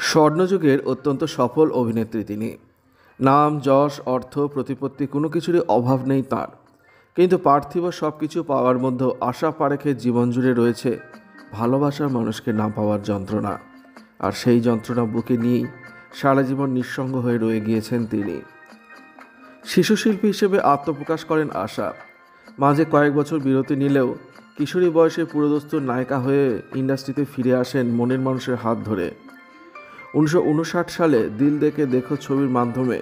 স্বর্ণযুগের অত্যন্ত সফল অভিনেত্রী তিনি। নাম, যশ, অর্থ, প্রতিপত্তি কোনো কিছুরই অভাব নেই তাঁর। কিন্তু পার্থিব সব কিছু পাওয়ার মধ্যেও আশা পারেখের জীবন জুড়ে রয়েছে ভালোবাসার মানুষকে না পাওয়ার যন্ত্রণা। আর সেই যন্ত্রণা বুকে নিয়েই সারা জীবন নিঃসঙ্গ হয়ে রয়ে গিয়েছেন তিনি। শিশুশিল্পী হিসেবে আত্মপ্রকাশ করেন আশা। মাঝে কয়েক বছর বিরতি নিলেও কিশোরী বয়সে পুরোদস্তুর নায়িকা হয়ে ইন্ডাস্ট্রিতে ফিরে আসেন মনের মানুষের হাত ধরে। 1959 সালে দিল দেখে দেখো ছবির মাধ্যমে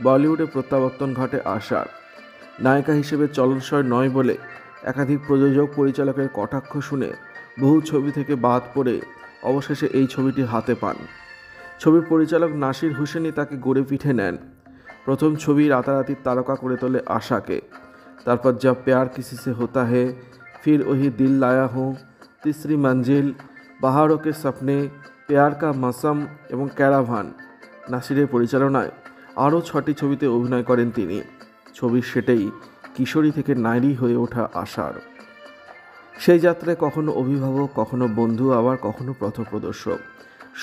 বলিউডে প্রত্যাবর্তন ঘটে আশার। নায়িকা হিসেবে চলনসই নয় বলে একাধিক প্রযোজক পরিচালকের কটাক্ষ শুনে বহু ছবি থেকে বাদ পড়ে অবশেষে এই ছবিটি হাতে পান। ছবির পরিচালক নাসির হুসেনি তাকে গড়ে পিঠে নেন। প্রথম ছবি রাতারাতি তারকা করে তোলে আশাকে। তারপর জব প্যার কিসি সে হোতা হে, ফির ওহি দিল লায়া হুঁ, তিসরি মঞ্জিল, বাহারোं के सपने, প্যার কা মৌসম এবং ক্যারাভান। নাসিরের পরিচালনায় আরও 6টি ছবিতে অভিনয় করেন তিনি। ছবির সেটেই কিশোরী থেকে নারী হয়ে ওঠা আশার। সেই যাত্রায় কখনো অভিভাবক, কখনো বন্ধু, আবার কখনো পথপ্রদর্শক।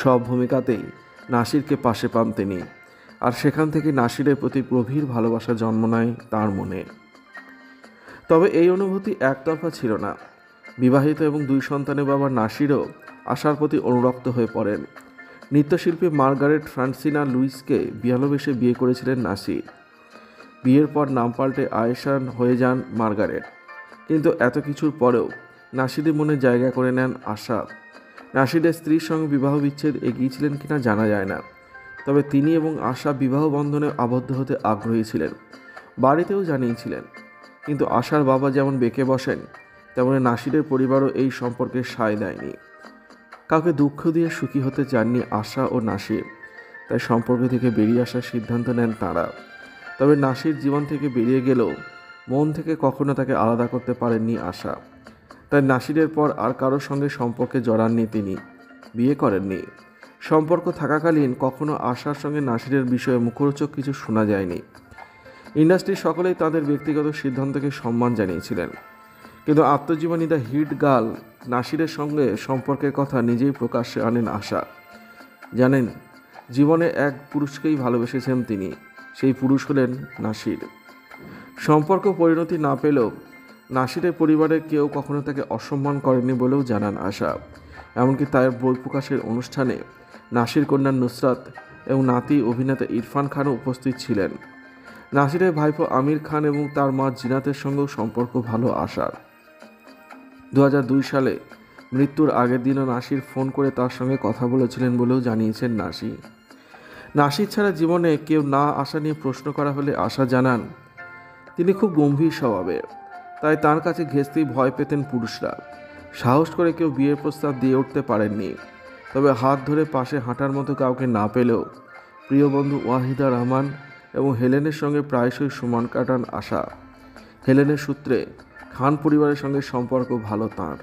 সব ভূমিকাতেই নাসিরকে পাশে পান তিনি। আর সেখান থেকে নাসিরের প্রতি গভীর ভালোবাসা জন্ম নেয় তার মনে। তবে এই অনুভূতি একতরফা ছিল না। বিবাহিত এবং 2 সন্তানের বাবা নাসিরও আশার প্রতি অনুরক্ত হয়ে পড়েন। নৃত্যশিল্পী মার্গারেট ফ্রান্সিনা লুইসকে ভালোবেসে বিয়ে করেছিলেন নাসির। বিয়ের পর নাম পাল্টে আয়েশা হয়ে যান মার্গারেট। কিন্তু এত কিছুর পরেও নাসিরের মনে জায়গা করে নেন আশা। নাসিরের স্ত্রীর সঙ্গে বিবাহ বিচ্ছেদ এগিয়েছিলেন কিনা জানা যায় না। তবে তিনি এবং আশা বিবাহ বন্ধনে আবদ্ধ হতে আগ্রহী ছিলেন, বাড়িতেও জানিয়েছিলেন। কিন্তু আশার বাবা যেমন বেঁকে বসেন, তেমনি নাসিরের পরিবারও এই সম্পর্কে সায় দেয়নি। কাউকে দুঃখ দিয়ে সুখী হতে চাননি আশা ও নাসির, তাই সম্পর্ক থেকে বেরিয়ে আসার সিদ্ধান্ত নেন তাঁরা। তবে নাসির জীবন থেকে বেরিয়ে গেলেও মন থেকে কখনো তাকে আলাদা করতে পারেননি আশা। তাই নাসিরের পর আর কারোর সঙ্গে সম্পর্কে জড়াননি তিনি, বিয়ে করেননি। সম্পর্ক থাকাকালীন কখনো আশার সঙ্গে নাসিরের বিষয়ে মুখরোচক কিছু শোনা যায়নি। ইন্ডাস্ট্রির সকলেই তাদের ব্যক্তিগত সিদ্ধান্তকে সম্মান জানিয়েছিলেন। কিন্তু আত্মজীবনী দ্য হিট গার্ল নাসিরের সঙ্গে সম্পর্কের কথা নিজেই প্রকাশ্যে আনেন আশা। জানেন, জীবনে এক পুরুষকেই ভালোবেসেছেন তিনি, সেই পুরুষ হলেন নাসির। সম্পর্ক পরিণতি না পেলেও নাসিরের পরিবারের কেউ কখনো তাকে অসম্মান করেনি বলেও জানান আশা। এমনকি তার বই প্রকাশের অনুষ্ঠানে নাসির কন্যা নুসরাত এবং নাতি অভিনেতা ইরফান খানও উপস্থিত ছিলেন। নাসিরের ভাইপো আমির খান এবং তার মা জিনাতের সঙ্গেও সম্পর্ক ভালো আশার। 2002 সালে মৃত্যুর আগের দিনও নাসির ফোন করে তার সঙ্গে কথা বলেছিলেন বলেও জানিয়েছেন নাসির। নাসির ছাড়া জীবনে কেউ না আসা নিয়ে প্রশ্ন করা হলে আশা জানান, তিনি খুব গম্ভীর স্বভাবের, তাই তার কাছে ঘেঁষতেই ভয় পেতেন পুরুষরা। সাহস করে কেউ বিয়ের প্রস্তাব দিয়ে উঠতে পারেননি। তবে হাত ধরে পাশে হাঁটার মতো কাউকে না পেলেও প্রিয় বন্ধু ওয়াহিদা রহমান এবং হেলেনের সঙ্গে প্রায়শই সময় কাটান আশা। হেলেনের সূত্রে খান পরিবারের সঙ্গে সম্পর্ক ভালো তাঁর।